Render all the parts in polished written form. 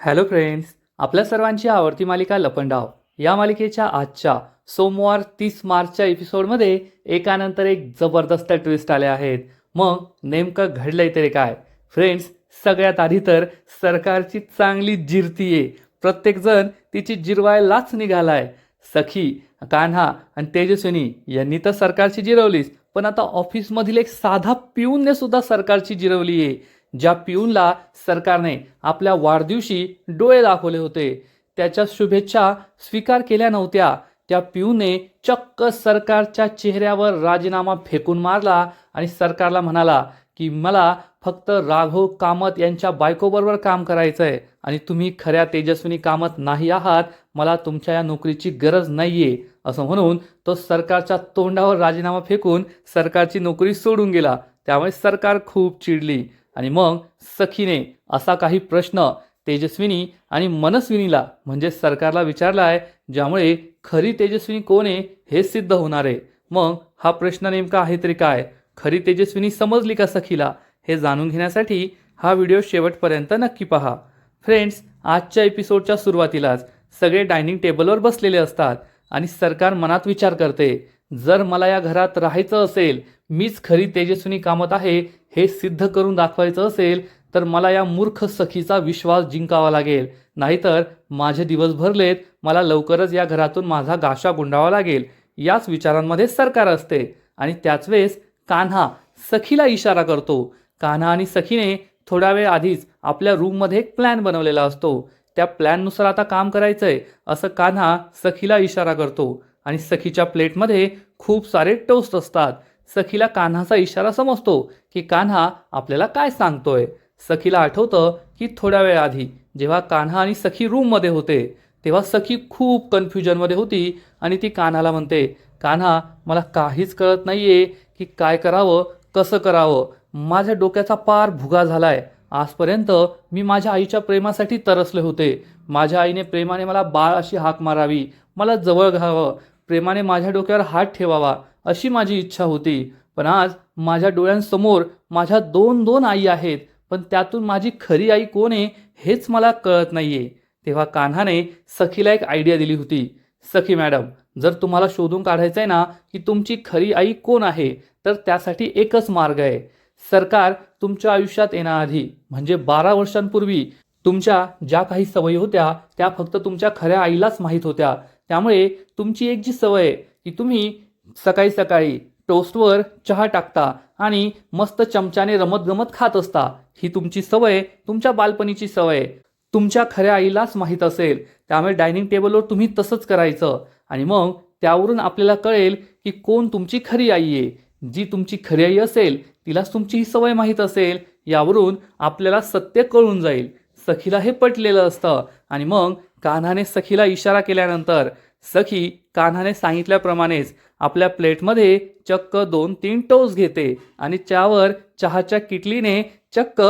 Hello friends, आपल्या सर्वांची आवडती मालिका लपंडाव या मालिकेच्या आजच्या सोमवार 30 मार्चच्या एपिसोडमध्ये एकानंतर एक जबरदस्त ट्विस्ट आले आहेत. मग नेमकं घडलंय तरी काय फ्रेंड्स? सगळ्यात आधी तर सरकारची चांगली जिरतीये. प्रत्येकजण तिची जिरवायलाच निघालाय. सखी, कान्हा आणि तेजस्विनी यांनी तर सरकारची जिरवलीच, पण आता ऑफिसमधील एक साधा पिऊनने सुद्धा सरकारची जिरवली आहे. ज्या पिऊनला सरकारने आपल्या वाढदिवशी डोळे दाखवले होते, त्याच्या शुभेच्छा स्वीकार केल्या नव्हत्या, त्या पिऊने चक्क सरकारच्या चेहऱ्यावर राजीनामा फेकून मारला आणि सरकारला म्हणाला की मला फक्त राघव कामत यांच्या बायकोबरोबर काम करायचंय आणि तुम्ही खऱ्या तेजस्विनी कामत नाही आहात. मला तुमच्या या नोकरीची गरज नाहीये असं म्हणून तो सरकारच्या तोंडावर राजीनामा फेकून सरकारची नोकरी सोडून गेला. त्यामुळे सरकार खूप चिडली आणि मग सखीने असा काही प्रश्न तेजस्विनी आणि मनस्विनीला म्हणजे सरकारला विचारलाय, ज्यामुळे खरी तेजस्विनी कोण आहे हे सिद्ध होणार आहे. मग हा प्रश्न नेमका आहे तरी काय? खरी तेजस्विनी समजली का सखीला? हे जाणून घेण्यासाठी हा व्हिडिओ शेवटपर्यंत नक्की पहा. फ्रेंड्स, आजच्या एपिसोडच्या सुरुवातीलाच सगळे डायनिंग टेबलवर बसलेले असतात आणि सरकार मनात विचार करते, जर मला या घरात राहायचं असेल, मीच खरी तेजस्विनी कामत आहे हे सिद्ध करून दाखवायचं असेल, तर मला या मूर्ख सखीचा विश्वास जिंकावा लागेल. नाहीतर माझे दिवस भरलेत, मला लवकरच या घरातून माझा गाशा गुंडावा लागेल. याच विचारांमध्ये सरकार असते आणि त्याच वेळेस कान्हा सखीला इशारा करतो. कान्हा आणि सखीने थोड्या वेळ आधीच आपल्या रूममध्ये एक प्लॅन बनवलेला असतो. त्या प्लॅननुसार आता काम करायचंय असं कान्हा सखीला इशारा करतो आणि सखीच्या प्लेटमध्ये खूप सारे टोस्ट असतात. सखीला कान्हाचा इशारा समजतो की कान्हा आपल्याला काय सांगतोय. सखीला आठवतं की थोड्या वेळ आधी जेव्हा कान्हा आणि सखी रूममध्ये होते, तेव्हा सखी खूप कन्फ्युजनमध्ये होती आणि ती कान्हाला म्हणते, कान्हा, मला काहीच कळत नाहीये की काय करावं, कसं करावं. माझ्या डोक्याचा पार भुगा झालाय. आजपर्यंत मी माझ्या आईच्या प्रेमासाठी तरसले होते. माझ्या आईने प्रेमाने मला बाळ अशी हाक मारावी, मला जवळ घ्यावं, प्रेमाने माझ्या डोक्यावर हात ठेवावा अशी माझी इच्छा होती. पण आज माझ्या डोळ्यांसमोर माझ्या दोन दोन आई आहेत, पण त्यातून माझी खरी आई कोण आहे हेच मला कळत नाहीये. तेव्हा कान्हाने सखीला एक आयडिया दिली होती. सखी मॅडम, जर तुम्हाला शोधून काढायचं आहे ना की तुमची खरी आई कोण आहे, तर त्यासाठी एकच मार्ग आहे. सरकार तुमच्या आयुष्यात येण्याआधी म्हणजे 12 वर्षांपूर्वी तुमच्या ज्या काही सवयी होत्या त्या फक्त तुमच्या खऱ्या आईलाच माहीत होत्या. त्यामुळे तुमची एक जी सवय आहे की तुम्ही सकाळी सकाळी टोस्टवर चहा टाकता आणि मस्त चमच्याने रमत गमत खात असता, ही तुमची सवय तुमच्या बालपणीची सवय तुमच्या खऱ्या आईलाच माहीत असेल. त्यामुळे डायनिंग टेबलवर तुम्ही तसंच करायचं आणि मग त्यावरून आपल्याला कळेल की कोण तुमची खरी आई आहे. जी तुमची खरी आई असेल तिलाच तुमची ही सवय माहीत असेल. यावरून आपल्याला सत्य कळून जाईल. सखीला हे पटलेलं असतं आणि मग कान्हाने सखीला इशारा केल्यानंतर सखी कान्हाने सांगितल्याप्रमाणेच आपल्या प्लेटमध्ये चक्क 2-3 टोस्ट घेते आणि त्यावर चहाच्या किटलीने चक्क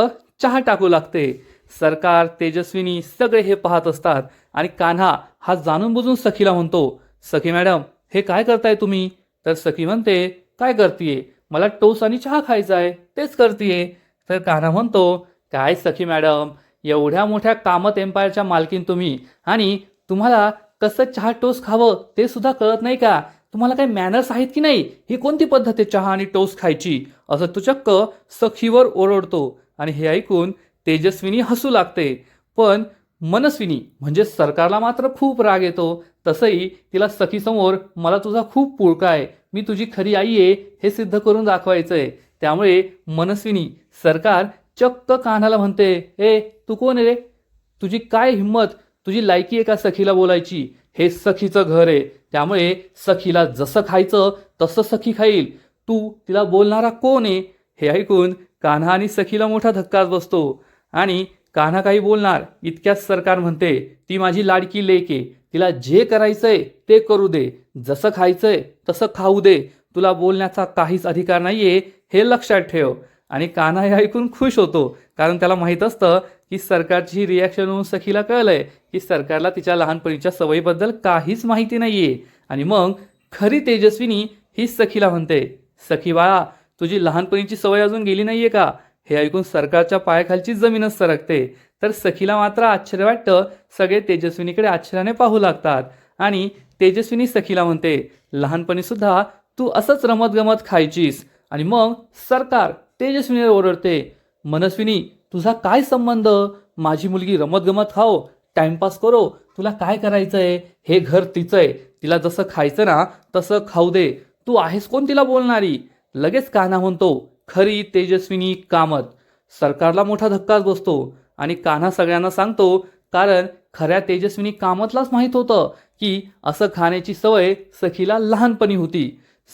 चहा टाकू लागते. सरकार, तेजस्विनी सगळे हे पाहत असतात आणि कान्हा हा जाणून बुजून सखीला म्हणतो, सखी मॅडम, हे काय करताय तुम्ही? तर सखी म्हणते, काय करतीये? मला टोस्ट आणि चहा खायचा आहे, तेच करतीये. तर कान्हा म्हणतो, काय सखी मॅडम, एवढ्या मोठ्या कामत एम्पायरच्या मालकीन तुम्ही आणि तुम्हाला कसं चहा टोस्ट खावं ते सुद्धा कळत नाही का? तुम्हाला काही मॅनर्स आहेत की नाही? ही कोणती पद्धत आहे चहा आणि टोस्ट खायची? असं तो चक्क सखीवर ओरडतो आणि हे ऐकून तेजस्विनी हसू लागते. पण मनस्विनी म्हणजे सरकारला मात्र खूप राग येतो. तसंही तिला सखीसमोर मला तुझा खूप पुळका आहे, मी तुझी खरी आई आहे हे सिद्ध करून दाखवायचंय. त्यामुळे मनस्विनी सरकार चक्क कान्हाला म्हणते, ए तू कोण आहे रे? तुझी काय हिंमत, तुझी लायकी आहे का सखीला बोलायची? हे सखीचं घर आहे, त्यामुळे सखीला जसं खायचं तसं सखी खाईल. तू तिला बोलणारा कोण आहे? हे ऐकून कान्हा आणि सखीला मोठा धक्काच बसतो आणि कान्हा काही बोलणार इतक्यात सरकार म्हणते, ती माझी लाडकी लेक आहे, तिला जे करायचंय ते करू दे, जसं खायचंय तसं खाऊ दे, तुला बोलण्याचा काहीच अधिकार नाहीये हे लक्षात ठेव. आणि कान्हा हे ऐकून खुश होतो, कारण त्याला माहीत असतं की सरकारची ही रिॲक्शन होऊन सखीला कळलंय की सरकारला तिच्या लहानपणीच्या सवयीबद्दल काहीच माहिती नाहीये. आणि मग खरी तेजस्विनी ही सखीला म्हणते, सखी बाळा, तुझी लहानपणीची सवय अजून गेली नाहीये का? हे ऐकून सरकारच्या पायाखालची जमीनच सरकते. तर सखीला मात्र आश्चर्य वाटतं. सगळे तेजस्विनीकडे आश्चर्याने पाहू लागतात आणि तेजस्विनी सखीला म्हणते, लहानपणी सुद्धा तू असंच रमत गमत खायचीस. आणि मग सरकार तेजस्विनीवर ओरडते, मनस्विनी तुझा काय संबंध? माझी मुलगी रमत गमत खाओ, टाइमपास करो, तुला काय करायचंय? हे घर तिचं आहे, तिला जसं खायचं ना तसं खाऊ दे, तू आहेस कोण तिला बोलणारी? लगेच कान्हा म्हणतो, खरी तेजस्विनी कामत. सरकारला मोठा धक्काच बसतो आणि कान्हा सगळ्यांना सांगतो, कारण खऱ्या तेजस्विनी कामतलाच माहीत होतं की असं खाण्याची सवय सखीला लहानपणी होती.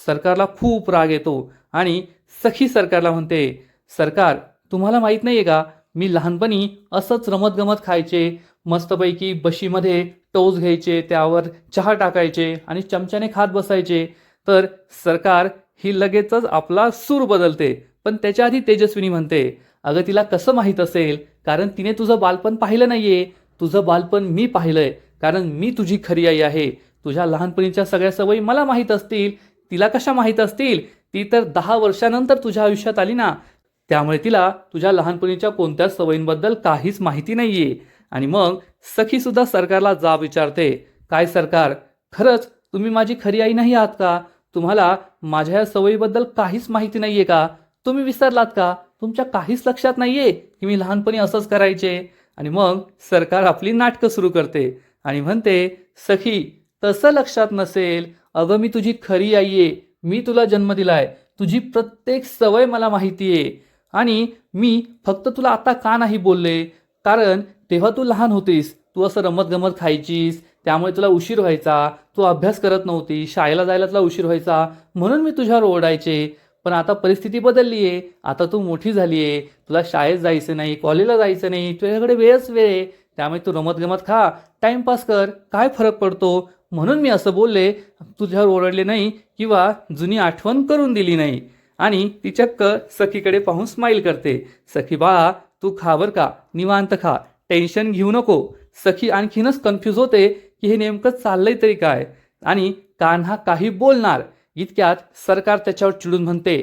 सरकारला खूप राग येतो आणि सखी सरकारला म्हणते, सरकार तुम्हाला माहीत नाही आहे का, मी लहानपणी असंच रमत गमत खायचे, मस्तपैकी बशीमध्ये टोस्ट घ्यायचे, त्यावर चहा टाकायचे आणि चमच्याने खात बसायचे. तर सरकार ही लगेचच आपला सूर बदलते. पण त्याच्या आधी तेजस्विनी म्हणते, अगं तिला कसं माहीत असेल, कारण तिने तुझं बालपण पाहिलं नाहीये. तुझं बालपण मी पाहिलंय, कारण मी तुझी खरी आई आहे. तुझ्या लहानपणीच्या सगळ्या सवयी मला माहीत असतील, तिला कशा माहीत असतील? ती तर 10 वर्षानंतर तुझ्या आयुष्यात आली ना, त्यामुळे तिला तुझ्या लहानपणीच्या कोणत्याच सवयींबद्दल काहीच माहिती नाहीये. आणि मग सखीसुद्धा सरकारला जाब विचारते, काय सरकार, खरंच तुम्ही माझी खरी आई नाही आहात का? तुम्हाला माझ्या या सवयीबद्दल काहीच माहिती नाहीये का? तुम्ही विसरलात का? तुमच्या काहीच लक्षात नाहीये की मी लहानपणी असंच करायचे? आणि मग सरकार आपली नाटकं सुरू करते आणि म्हणते, सखी तसं लक्षात नसेल, अगं मी तुझी खरी आई आहे, मी तुला जन्म दिलाय, तुझी प्रत्येक सवय मला माहिती आहे. आणि मी फक्त तुला आता का नाही बोलले, कारण तेव्हा तू लहान होतीस, तू असं रमत गमत खायचीस, त्यामुळे तुला उशीर व्हायचा, तू अभ्यास करत नव्हती, शाळेला जायला तुला उशीर व्हायचा, म्हणून मी तुझ्यावर ओरडायचे. पण आता परिस्थिती बदलली आहे, आता तू मोठी झाली आहे, तुला शाळेत जायचं नाही, कॉलेजला जायचं नाही, तुझ्याकडे वेळच वेळ आहे, त्यामुळे तू रमत गमत खा, टाइमपास कर, काय फरक पडतो? म्हणून मी असं बोलले, तुझ्यावर ओरडले नाही किंवा जुनी आठवण करून दिली नाही. आणि ती चक्क सखीकडे पाहून स्माईल करते, सखी बाळा तू खा बर का, निवांत खा, टेन्शन घेऊ नको. सखी आणखीनच कन्फ्यूज होते की हे नेमकं चाललंय तरी काय. आणि कान्हा काही बोलणार इतक्यात सरकार त्याच्यावर चिडून म्हणते,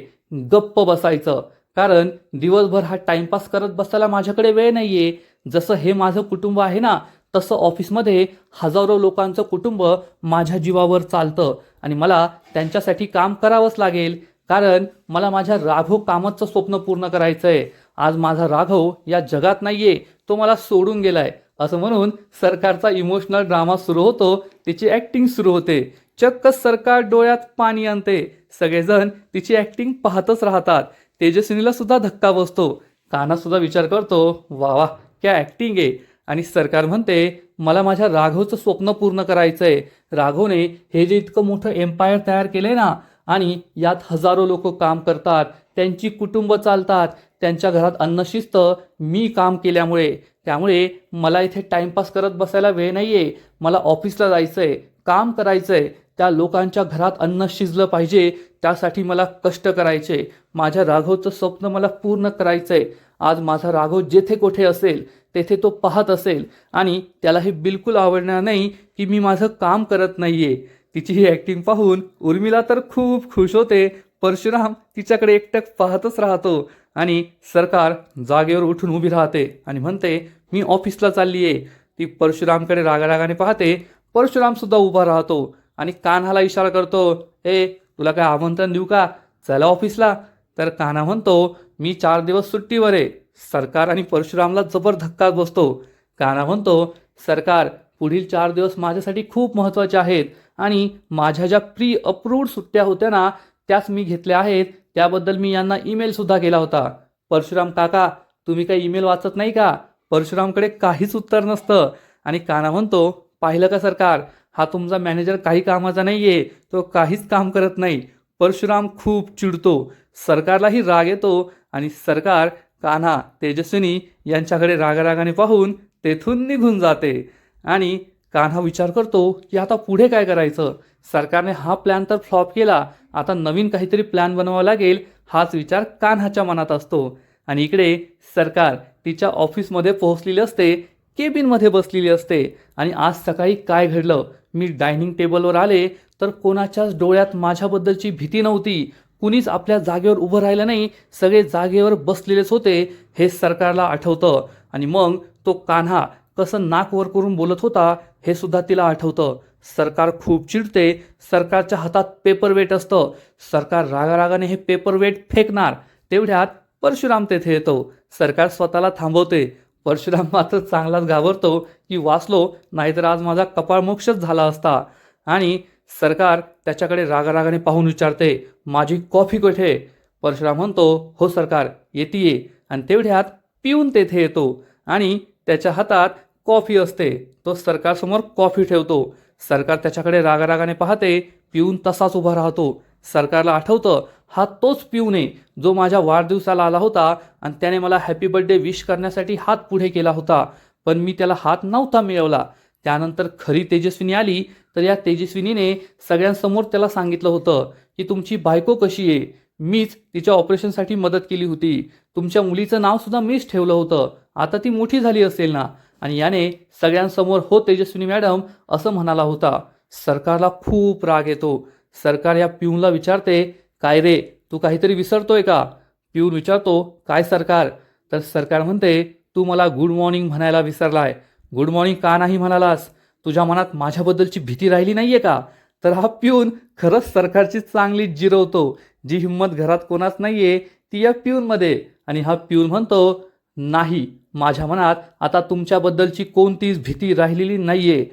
गप्प बसायचं, कारण दिवसभर हा टाइमपास करत बसायला माझ्याकडे वेळ नाहीये. जसं हे माझं कुटुंब आहे ना, तसं ऑफिसमध्ये हजारो लोकांचं कुटुंब माझ्या जीवावर चालतं आणि मला त्यांच्यासाठी काम करावंच लागेल, कारण मला माझ्या राघव कामतचं स्वप्न पूर्ण करायचंय. आज माझा राघव या जगात नाहीये, तो मला सोडून गेलाय. असं म्हणून सरकारचा इमोशनल ड्रामा सुरू होतो, तिची ॲक्टिंग सुरू होते. चक्क सरकार डोळ्यात पाणी आणते, सगळेजण तिची ॲक्टिंग पाहतच राहतात. तेजस्विनीला सुद्धा धक्का बसतो, कान्हा सुद्धा विचार करतो, वा वा क्या ॲक्टिंग आहे. आणि सरकार म्हणते, मला माझ्या राघवचं स्वप्न पूर्ण करायचंय. राघवने हे जे इतकं मोठं एम्पायर तयार केलंय ना, आणि यात हजारो लोक काम करतात, त्यांची कुटुंब चालतात, त्यांच्या घरात अन्नशिस्त मी काम केल्यामुळे, त्यामुळे मला इथे टाइमपास करत बसायला वेळ नाहीये, मला ऑफिसला जायचंय, काम करायचंय, त्या लोकांच्या घरात अन्न शिजलं पाहिजे, त्यासाठी मला कष्ट करायचे, माझ्या राघवचं स्वप्न मला पूर्ण करायचंय. आज माझा राघव जेथे कोठे असेल तेथे तो पाहत असेल आणि त्याला हे बिलकुल आवडणार नाही की मी माझं काम करत नाहीये. तिची ही ॲक्टिंग पाहून उर्मिला तर खूप खुश होते. परशुराम तिच्याकडे एकटक पाहतच राहतो आणि सरकार जागेवर उठून उभी राहते आणि म्हणते, मी ऑफिसला चालली आहे. ती परशुरामकडे रागारागाने पाहते. परशुराम सुद्धा उभा राहतो आणि कान्हाला इशारा करतो, ए तुला काय आमंत्रण देऊ का, चला ऑफिसला. तर कान्हा म्हणतो, मी 4 दिवस सुट्टीवर आहे. सरकार आणि परशुरामला जबर धक्का बसतो. कान्हा म्हणतो, सरकार पुढील 4 दिवस माझ्यासाठी खूप महत्त्वाचे आहेत आणि माझ्या ज्या प्री अप्रूव्ड सुट्ट्या होत्या ना, त्याच मी घेतल्या आहेत, त्याबद्दल मी यांना ईमेल सुद्धा केला होता. परशुराम काका तुम्ही काही ईमेल वाचत नाही का? परशुरामकडे काहीच उत्तर नसतं. आणि कान्हा म्हणतो, पाहिलं का सरकार, हा तुमचा मॅनेजर काही कामाचा नाहीये, तो काहीच काम करत नाही. परशुराम खूप चिडतो, सरकारलाही राग येतो आणि सरकार कान्हा तेजस्विनी यांच्याकडे रागारागाने पाहून तेथून निघून जाते. आणि कान्हा विचार करतो की आता पुढे काय करायचं. सरकारने हा प्लॅन तर फ्लॉप केला, आता नवीन काहीतरी प्लॅन बनवावा लागेल, हाच विचार कान्हाच्या मनात असतो. आणि इकडे सरकार तिच्या ऑफिसमध्ये पोहोचलेली असते, केबिनमध्ये बसलेली असते. आणि आज सकाळी काय घडलं, मी डायनिंग टेबलवर आले तर कोणाच्याच डोळ्यात माझ्याबद्दलची भीती नव्हती, कुणीच आपल्या जागेवर उभं राहिलं नाही, सगळे जागेवर बसलेलेच होते, हे सरकारला आठवतं. आणि मग तो कान्हा कसं नाक वर करून बोलत होता हे सुद्धा तिला आठवतं. सरकार खूप चिडते, सरकारच्या हातात पेपरवेट असतं, सरकार रागारागाने हे पेपरवेट फेकणार. तेवढ्यात परशुराम तेथे येतो. सरकार स्वतःला थांबवते. परशुराम मात्र चांगलाच घाबरतो की वाचलो, नाहीतर आज माझा कपाळमोक्षच झाला असता. आणि सरकार त्याच्याकडे रागारागाने पाहून विचारते, माझी कॉफी कुठे? परशुराम म्हणतो, हो सरकार येतीये. आणि तेवढ्यात पिऊन तेथे येतो आणि त्याच्या हातात कॉफी असते. तो सरकारसमोर कॉफी ठेवतो. सरकार त्याच्याकडे रागारागाने पाहते. पिऊन तसाच उभा राहतो. सरकारला आठवतं, हा तोच पिऊन आहे जो माझ्या वाढदिवसाला आला होता आणि त्याने मला हॅपी बर्थडे विश करण्यासाठी हात पुढे केला होता, पण मी त्याला हात नव्हता मिळवला. त्यानंतर खरी तेजस्विनी आली तर या तेजस्विनीने सगळ्यांसमोर त्याला सांगितलं होतं की तुमची बायको कशी आहे, मीच तिच्या ऑपरेशनसाठी मदत केली होती, तुमच्या मुलीचं नाव सुद्धा मीच ठेवलं होतं, आता ती मोठी झाली असेल ना. आणि याने सगळ्यांसमोर हो तेजस्विनी मॅडम असं म्हणाला होता. सरकारला खूप राग येतो. सरकार या पिऊनला विचारते, काय रे तू काहीतरी विसरतोय का? पिऊन विचारतो, काय सरकार? तर सरकार म्हणते, तू मला गुड मॉर्निंग म्हणायला विसरलाय. गुड मॉर्निंग का नाही म्हणालास? तुझ्या मनात माझ्याबद्दलची भीती राहिली नाहीये का? तर हा पिऊन खरंच सरकारची चांगली जिरवतो. जी हिंमत घरात कोणाच नाहीये ती या पिऊनमध्ये. आणि हा पिऊन म्हणतो, नाही, माझ्या मनात आता तुमच्याबद्दलची कोणतीच भीती राहिलेली नाहीये.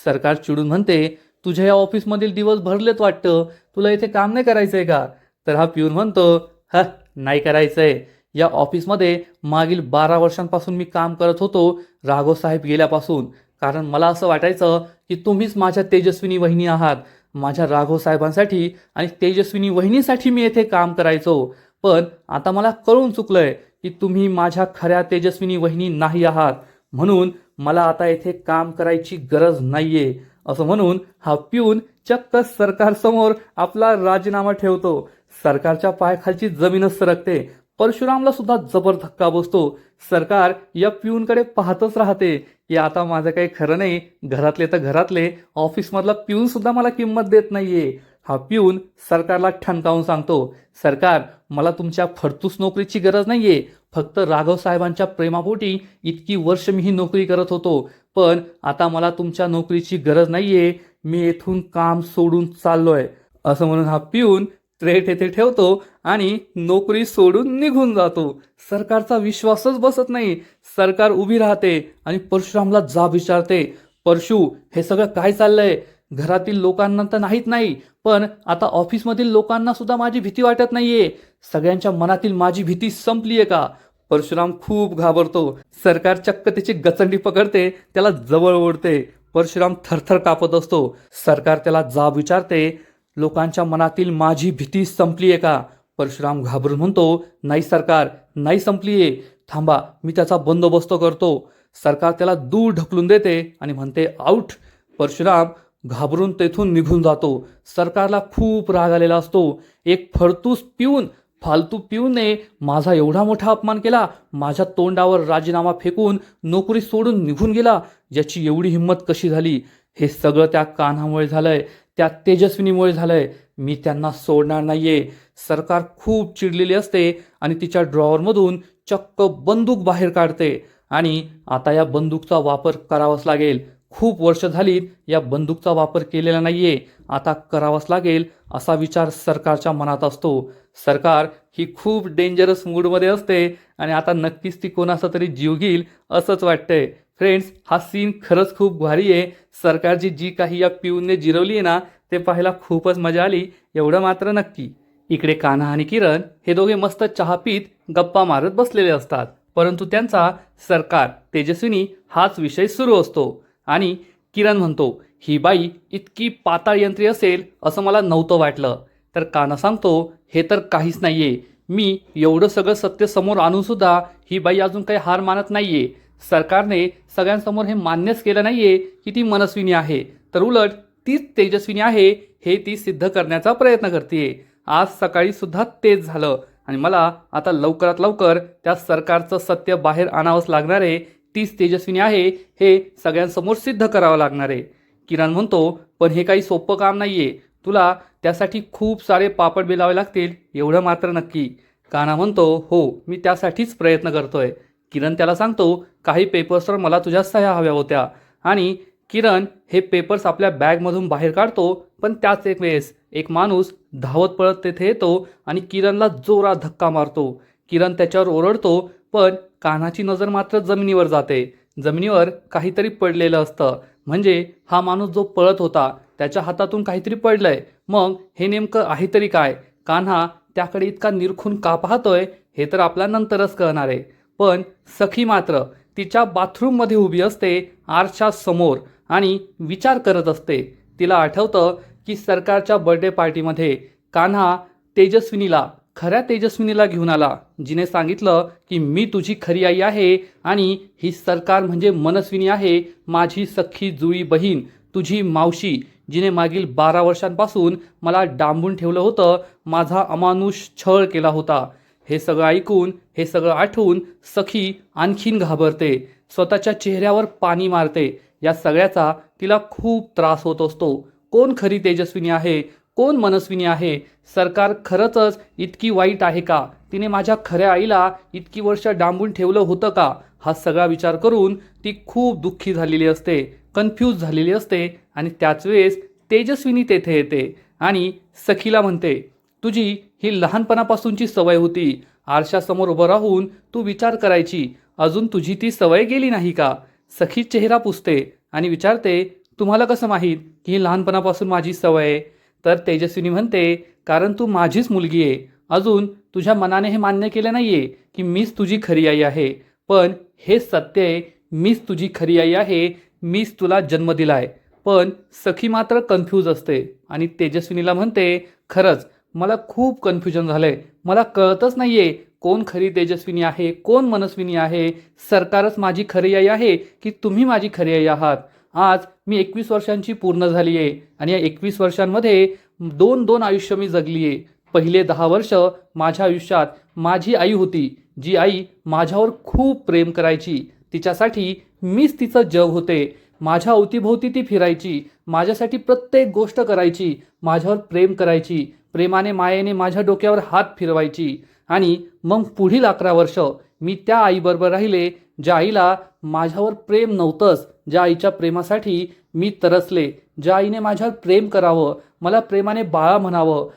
सरकार चिडून म्हणते, तुझ्या या ऑफिसमधील दिवस भरलेत वाटतं, तुला इथे काम नाही करायचंय का? तर हा पिऊन म्हणतो, हा नाही करायचंय. या ऑफिसमध्ये मागील 12 वर्षांपासून मी काम करत होतो, राघव साहेब गेल्यापासून. कारण मला असं वाटायचं की तुम्हीच माझ्या तेजस्विनी वहिनी आहात. माझ्या राघव साहेबांसाठी आणि तेजस्विनी वहिनीसाठी मी येथे काम करायचो. पण आता मला कळून चुकलंय की तुम्ही माझ्या खऱ्या तेजस्विनी वहिनी नाही आहात. म्हणून मला आता येथे काम करायची गरज नाहीये. असं म्हणून हा पिऊन चक्क सरकारसमोर आपला राजीनामा ठेवतो. सरकारच्या पायाखालची जमीनच सरकते. परशुरामला सुद्धा जबर धक्का बसतो. सरकार या पिऊनकडे पाहतच राहते की आता माझं काही खरं नाही. घरातले तर घरातले, ऑफिसमधला पिऊन सुद्धा मला किंमत देत नाहीये. हा पिऊन सरकारला ठणकावून सांगतो, सरकार मला तुमच्या फडतूस नोकरीची गरज नाहीये. फक्त राघव साहेबांच्या प्रेमापोटी इतकी वर्ष मी ही नोकरी करत होतो. पण आता मला तुमच्या नोकरीची गरज नाहीये. मी येथून काम सोडून चाललोय. असं म्हणून हा पिऊन ट्रे तेथे ठेवतो आणि नोकरी सोडून निघून जातो. सरकारचा विश्वासच बसत नाही. सरकार उभी राहते आणि परशुरामला जाब विचारते, परशु हे सगळं काय चाललंय? घरातील लोकांना तर नाहीत नाही, पण आता ऑफिसमधील लोकांना सुद्धा माझी भीती वाटत नाहीये. सगळ्यांच्या मनातील माझी भीती संपलीये का? परशुराम खूप घाबरतो. सरकार चक्क त्याची गचंडी पकडते, त्याला जवळ ओढते. परशुराम थरथर कापत असतो. सरकार त्याला जाब विचारते, लोकांच्या मनातील माझी भीती संपलीये का? परशुराम घाबरून म्हणतो, नाही सरकार, नाही संपलीये. थांबा, मी त्याचा बंदोबस्त करतो. सरकार त्याला दूर ढकलून देते आणि म्हणते, आऊट. परशुराम घाबरून तेथून निघून जातो. सरकारला खूप राग आलेला असतो. एक फडतूस पिऊन, फालतू पिऊनने माझा एवढा मोठा अपमान केला, माझ्या तोंडावर राजीनामा फेकून नोकरी सोडून निघून गेला. याची एवढी हिंमत कशी झाली? हे सगळं त्या कान्हामुळे झालंय, त्या तेजस्विनीमुळे झालंय. मी त्यांना सोडणार नाहीये. सरकार खूप चिडलेली असते आणि तिच्या ड्रॉवरमधून चक्क बंदूक बाहेर काढते आणि आता या बंदूकचा वापर करावाच लागेल. खूप वर्ष झालीत या बंदूकचा वापर केलेला नाहीये, आता करावाच लागेल असा विचार सरकारच्या मनात असतो. सरकार ही खूप डेंजरस मूडमध्ये असते आणि आता नक्कीच ती कोणाचा तरी जीव घेईल असंच वाटतंय. फ्रेंड्स, हा सीन खरंच खूप भारी आहे. सरकारची जी काही या पिऊनने जिरवली आहे ना, ते पाहायला खूपच मजा आली, एवढं मात्र नक्की. इकडे कान्हा आणि किरण हे दोघे मस्त चहा पीत गप्पा मारत बसलेले असतात, परंतु त्यांचा सरकार तेजस्विनी हाच विषय सुरू असतो. आणि किरण म्हणतो, ही बाई इतकी पाताळ यंत्री असेल असं मला नव्हतं वाटलं. तर कान्हा सांगतो, हे तर काहीच नाहीये. मी एवढं सगळं सत्य समोर आणून सुद्धा ही बाई अजून काही हार मानत नाहीये. सरकारने सगळ्यांसमोर हे मान्यच केलं नाहीये की ती मनस्विनी आहे, तर उलट तीच तेजस्विनी आहे हे ती सिद्ध करण्याचा प्रयत्न करते. आज सकाळी सुद्धा तेच झालं आणि मला आता लवकरात लवकर त्या सरकारचं सत्य बाहेर आणावंच लागणार आहे. तीच तेजस्विनी आहे हे सगळ्यांसमोर सिद्ध करावं लागणार आहे. किरण म्हणतो, पण हे काही सोपं काम नाहीये, तुला त्यासाठी खूप सारे पापड बेलावे लागतील, एवढं मात्र नक्की. कान्हा म्हणतो, हो, मी त्यासाठीच प्रयत्न करतोय. किरण त्याला सांगतो, काही पेपर्सवर मला तुझ्या सह्या हव्या होत्या. आणि किरण हे पेपर्स आपल्या बॅगमधून बाहेर काढतो, पण त्याच एक वेळेस एक माणूस धावत पळत तेथे येतो आणि किरणला जोरात धक्का मारतो. किरण त्याच्यावर ओरडतो, पण कान्हाची नजर मात्र जमिनीवर जाते. जमिनीवर काहीतरी पडलेलं असतं. म्हणजे हा माणूस जो पळत होता त्याच्या हातातून काहीतरी पडलंय. मग हे नेमकं आहे तरी काय? कान्हा त्याकडे इतका निरखून का पाहतोय हे तर आपल्याला नंतरच कळणार आहे. पण सखी मात्र तिच्या बाथरूममध्ये उभी असते आरशा समोर आणि विचार करत असते. तिला आठवतं की सरकारच्या बर्थडे पार्टीमध्ये कान्हा तेजस्विनीला, खऱ्या तेजस्विनीला घेऊन आला, जिने सांगितलं की मी तुझी खरी आई आहे आणि ही सरकार म्हणजे मनस्विनी आहे, माझी सख्खी जुळी बहीण, तुझी मावशी, जिने मागील 12 वर्षांपासून मला डांबून ठेवलं होतं, माझा अमानुष छळ केला होता. हे सगळं ऐकून, हे सगळं आठवून सखी आणखीन घाबरते, स्वतःच्या चेहऱ्यावर पाणी मारते. या सगळ्याचा तिला खूप त्रास होत असतो. कोण खरी तेजस्विनी आहे, कोण मनस्विनी आहे? सरकार खरंच इतकी वाईट आहे का? तिने माझ्या खऱ्या आईला इतकी वर्ष डांबून ठेवलं होतं का? हा सगळा विचार करून ती खूप दुःखी झालेली असते, कन्फ्यूज झालेली असते. आणि त्याच वेळेस तेजस्विनी तेथे येते आणि सखीला म्हणते, तुझी ही लहानपणापासूनची सवय होती. आरशासमोर उभं राहून तू विचार करायची, अजून तुझी ती सवय गेली नाही का? सखी चेहरा पुसते आणि विचारते, तुम्हाला कसं माहीत की ही लहानपणापासून माझी सवय आहे? तर तेजस्विनी म्हणते, कारण तू माझीच मुलगी आहे. अजून तुझ्या मनाने हे मान्य केलं नाही आहे की मीच तुझी खरी आई आहे. पण हे सत्य आहे, मीच तुझी खरी आई आहे, मीच तुला जन्म दिला आहे. पण सखी मात्र कन्फ्यूज असते आणि तेजस्विनीला म्हणते, खरंच मला खूप कन्फ्युजन झालंय, मला कळतच नाहीये कोण खरी तेजस्विनी आहे, कोण मनस्विनी आहे. सरकारच माझी खरी आई आहे की तुम्ही माझी खरी आई आहात? आज मी 21 वर्षांची पूर्ण झाली आहे आणि या 21 वर्षांमध्ये दोन दोन आयुष्य मी जगली आहे. पहिले 10 वर्ष माझ्या आयुष्यात माझी आई होती, जी आई माझ्यावर खूप प्रेम करायची. तिच्यासाठी मीच तिचं जग होते. माझ्या अवतीभोवती ती फिरायची, माझ्यासाठी प्रत्येक गोष्ट करायची, माझ्यावर प्रेम करायची, प्रेमाने मायेने माझ्या डोक्यावर हात फिरवायची. आणि मग पुढील 11 वर्ष मी त्या आईबरोबर राहिले, ज्या आईला माझ्यावर प्रेम नव्हतंच, ज्या आईच्या प्रेमासाठी मी तरसले, ज्या आईने माझ्यावर प्रेम करावं, मला प्रेमाने बाळा म्हणावं,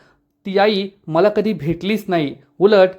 ती आई मला कधी भेटलीच नाही. उलट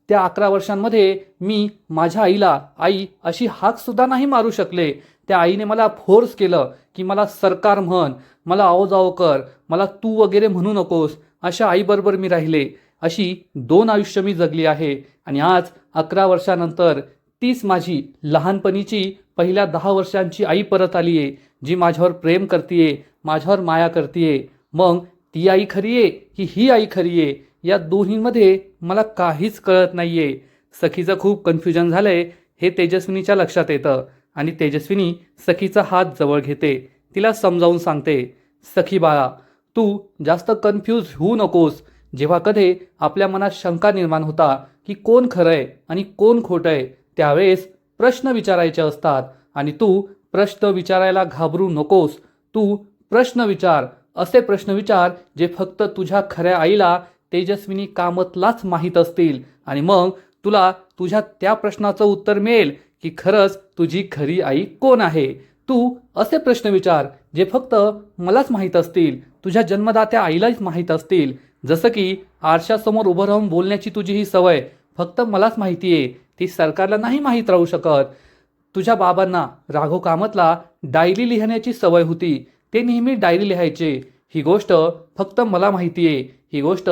त्या 11 वर्षांमध्ये मी माझ्या आईला आई अशी हाकसुद्धा नाही मारू शकले. त्या आईने मला फोर्स केलं की मला सरकार म्हण, मला आवजाव कर, मला तू वगैरे म्हणू नकोस. अशा आईबरोबर मी राहिले. अशी 2 आयुष्य मी जगली आहे. आणि आज 11 वर्षानंतर तीच माझी लहानपणीची पहिल्या 10 वर्षांची आई परत आली आहे, जी माझ्यावर प्रेम करतीये, माझ्यावर माया करतीये. मग ती आई खरी आहे की ही आई खरी आहे? या दोन्हींमध्ये मला काहीच कळत नाहीये. सखीचं खूप कन्फ्युजन झालंय हे तेजस्विनीच्या लक्षात येतं आणि तेजस्विनी सखीचा हात जवळ घेते, तिला समजावून सांगते, सखी बाळा, तू जास्त कन्फ्यूज होऊ नकोस. जेव्हा कधी आपल्या मनात शंका निर्माण होता की कोण खरं आहे आणि कोण खोटं आहे, त्यावेळेस प्रश्न विचारायचे असतात आणि तू प्रश्न विचारायला घाबरू नकोस. तू प्रश्न विचार, असे प्रश्न विचार जे फक्त तुझ्या खऱ्या आईला तेजस्विनी कामतलाच माहीत असतील. आणि मग तुला तुझ्या त्या प्रश्नाचं उत्तर मिळेल की खरंच तुझी खरी आई कोण आहे. तू असे प्रश्न विचार जे फक्त मलाच माहीत असतील, तुझ्या जन्मदात्या आईलाच माहीत असतील. जसं की आरशासमोर उभं राहून बोलण्याची तुझी ही सवय फक्त मलाच माहिती आहे, ती सरकारला नाही माहीत राहू शकत. तुझ्या बाबांना, राघव कामतला डायरी लिहिण्याची सवय होती, ते नेहमी डायरी लिहायचे. ही गोष्ट फक्त मला माहिती आहे, ही गोष्ट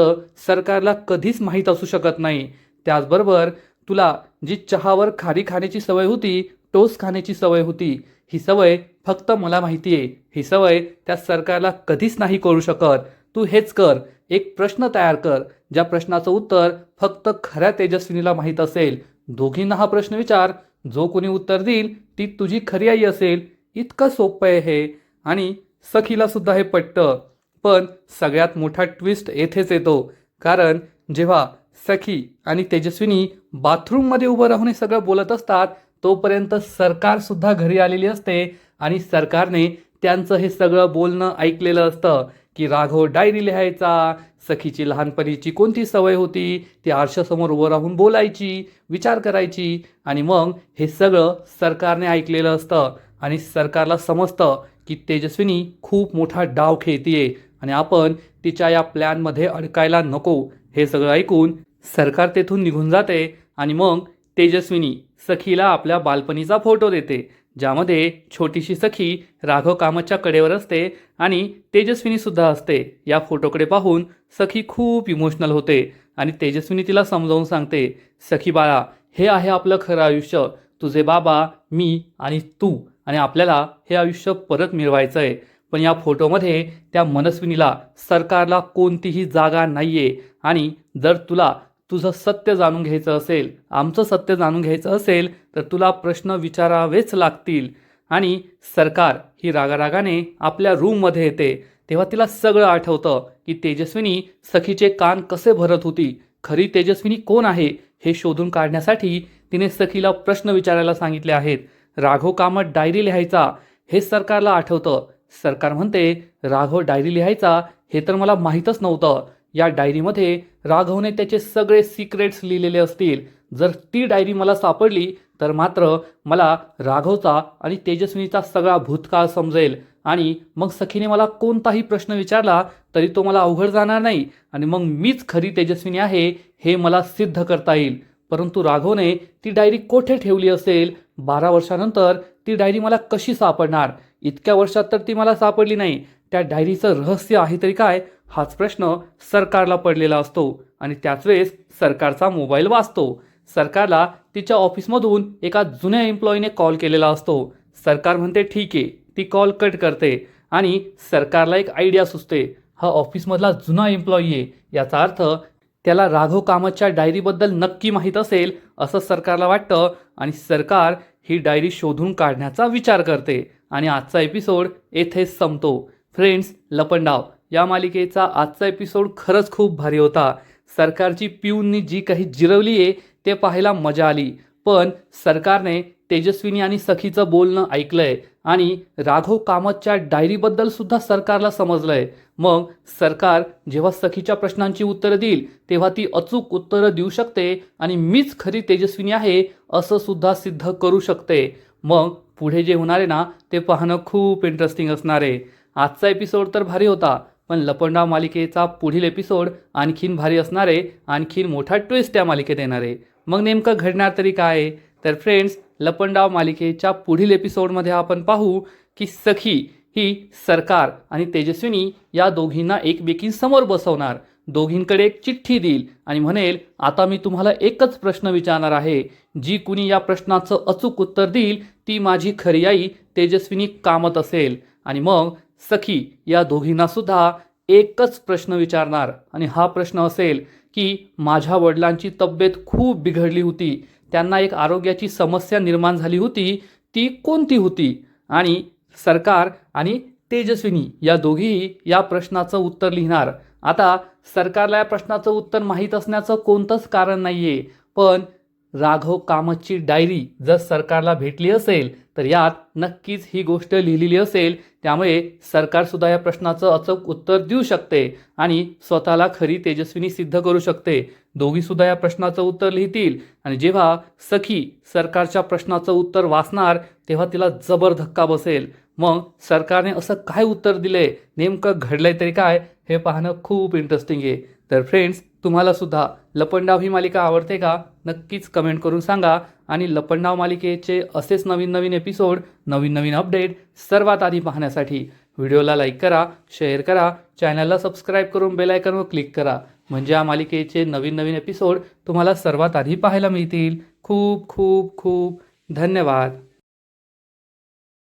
सरकारला कधीच माहीत असू शकत नाही. त्याचबरोबर तुला जी चहावर खारी खाण्याची सवय होती, टोस्ट खाण्याची सवय होती, ही सवय फक्त मला माहिती आहे. ही सवय त्या सरकारला कधीच नाही करू शकत. तू हेच कर, एक प्रश्न तयार कर, ज्या प्रश्नाचं उत्तर फक्त खऱ्या तेजस्विनीला माहीत असेल. दोघींना हा प्रश्न विचार, जो कोणी उत्तर देईल ती तुझी खरी आई असेल. इतकं सोपं आहे हे. आणि सखीला सुद्धा हे पटतं. पण सगळ्यात मोठा ट्विस्ट येथेच येतो, कारण जेव्हा सखी आणि तेजस्विनी बाथरूममध्ये उभं राहून हे सगळं बोलत असतात, तोपर्यंत सरकार सुद्धा घरी आलेली असते आणि सरकारने त्यांचं हे सगळं बोलणं ऐकलेलं असतं. की राघव डायरी लिहायचा, सखीची लहानपणीची कोणती सवय होती, ती आरशासमोर उभं राहून बोलायची, विचार करायची आणि मग हे सगळं सरकारने ऐकलेलं असतं आणि सरकारला समजतं की तेजस्विनी खूप मोठा डाव खेळतीये आणि आपण तिच्या या प्लॅनमध्ये अडकायला नको. हे सगळं ऐकून सरकार तेथून निघून जाते आणि मग तेजस्विनी सखीला आपल्या बालपणीचा फोटो देते, ज्यामध्ये छोटीशी सखी राघव कामतच्या कडेवर असते आणि तेजस्विनी सुद्धा असते. या फोटोकडे पाहून सखी खूप इमोशनल होते आणि तेजस्विनी तिला समजावून सांगते, सखी बाळा, हे आहे आपलं खरं आयुष्य, तुझे बाबा, मी आणि तू, आणि आपल्याला हे आयुष्य परत मिळवायचं आहे. पण या फोटोमध्ये त्या मनस्विनीला सरकारला कोणतीही जागा नाहीये आणि जर तुला तुझं सत्य जाणून घ्यायचं असेल, आमचं सत्य जाणून घ्यायचं असेल, तर तुला प्रश्न विचारावेच लागतील. आणि सरकार ही रागारागाने आपल्या रूममध्ये येते तेव्हा तिला सगळं आठवतं की तेजस्विनी सखीचे कान कसे भरत होती. खरी तेजस्विनी कोण आहे हे शोधून काढण्यासाठी तिने सखीला प्रश्न विचारायला सांगितले आहेत. राघव कामत डायरी लिहायचा हे सरकारला आठवतं. सरकार म्हणते, राघव डायरी लिहायचा हे तर मला माहीतच नव्हतं. या डायरीमध्ये राघवने त्याचे सगळे सिक्रेट्स लिहिलेले असतील. जर ती डायरी मला सापडली तर मात्र मला राघवचा आणि तेजस्विनीचा सगळा भूतकाळ समजेल आणि मग सखीने मला कोणताही प्रश्न विचारला तरी तो मला अवघड जाणार नाही आणि मग मीच खरी तेजस्विनी आहे हे मला सिद्ध करता येईल. परंतु राघवने ती डायरी कोठे ठेवली असेल? 12 वर्षानंतर ती डायरी मला कशी सापडणार? इतक्या वर्षात तर ती मला सापडली नाही. त्या डायरीचं रहस्य आहे तरी काय, हाच प्रश्न सरकारला पडलेला असतो आणि त्याच वेळेस सरकारचा मोबाईल वाजतो. सरकारला तिच्या ऑफिसमधून एका जुन्या एम्प्लॉईने कॉल केलेला असतो. सरकार म्हणते ठीक आहे, ती कॉल कट करते आणि सरकारला एक आयडिया सुचते. हा ऑफिसमधला जुना एम्प्लॉई आहे, याचा अर्थ त्याला राघव कामतच्या डायरीबद्दल नक्की माहीत असेल असं सरकारला वाटतं आणि सरकार ही डायरी शोधून काढण्याचा विचार करते. आणि आजचा एपिसोड येथेच संपतो. फ्रेंड्स, लपंडाव या मालिकेचा आजचा एपिसोड खरंच खूप भारी होता. सरकारची पिऊननी जी काही जिरवली आहे ते पाहायला मजा आली, पण सरकारने तेजस्विनी आणि सखीचं बोलणं ऐकलंय आणि राघव कामतच्या डायरीबद्दल सुद्धा सरकारला समजलंय. मग सरकार जेव्हा सखीच्या प्रश्नांची उत्तरं देईल तेव्हा ती अचूक उत्तरं देऊ शकते आणि मीच खरी तेजस्विनी आहे असं सुद्धा सिद्ध करू शकते. मग पुढे जे होणार आहे ना ते पाहणं खूप इंटरेस्टिंग असणार आहे. आजचा एपिसोड तर भारी होता, पण लपंडाव मालिकेचा पुढील एपिसोड आणखीन भारी असणार आहे. आणखीन मोठा ट्विस्ट या मालिकेत येणार आहे. मग नेमकं घडणार तरी काय? तर फ्रेंड्स, लपंडाव मालिकेच्या पुढील एपिसोडमध्ये आपण पाहू की सखी ही सरकार आणि तेजस्विनी या दोघींना एकमेकींसमोर बसवणार, दोघींकडे एक चिठ्ठी देईल आणि म्हणेल, आता मी तुम्हाला एकच प्रश्न विचारणार आहे, जी कुणी या प्रश्नाचं अचूक उत्तर देईल ती माझी खरी आई तेजस्विनी कामत असेल. आणि मग सखी या दोघींना सुद्धा एकच प्रश्न विचारणार आणि हा प्रश्न असेल की माझ्या वडिलांची तब्येत खूप बिघडली होती, त्यांना एक आरोग्याची समस्या निर्माण झाली होती, ती कोणती होती? आणि सरकार आणि तेजस्विनी या दोघीही या प्रश्नाचं उत्तर लिहिणार. आता सरकारला या प्रश्नाचं उत्तर माहीत असण्याचं कोणतंच कारण नाहीये, पण राघव कामतची डायरी जर सरकारला भेटली असेल तर यात नक्कीच ही गोष्ट लिहिलेली असेल. त्यामुळे सरकारसुद्धा या प्रश्नाचं अचूक उत्तर देऊ शकते आणि स्वतःला खरी तेजस्विनी सिद्ध करू शकते. दोघीसुद्धा या प्रश्नाचं उत्तर लिहितील आणि जेव्हा सखी सरकारच्या प्रश्नाचं उत्तर वाचणार तेव्हा तिला जबर धक्का बसेल. मग सरकारने असं काय उत्तर दिलंय, नेमकं घडलंय तरी काय, हे पाहणं खूप इंटरेस्टिंग आहे. तर फ्रेंड्स, तुम्हाला सुद्धा लपंडाव ही मालिका आवडते का? नक्कीच कमेंट करून सांगा. आणि लपंडाव मालिकेचे असेच नवीन नवीन एपिसोड, नवीन नवीन अपडेट सर्वात आधी पाहण्यासाठी व्हिडिओला लाईक करा, शेअर करा, चॅनलला सबस्क्राईब करून बेल आयकॉनवर क्लिक करा, म्हणजे या मालिकेचे नवीन नवीन एपिसोड तुम्हाला सर्वात आधी पाहायला मिळतील. खूप खूप खूप धन्यवाद.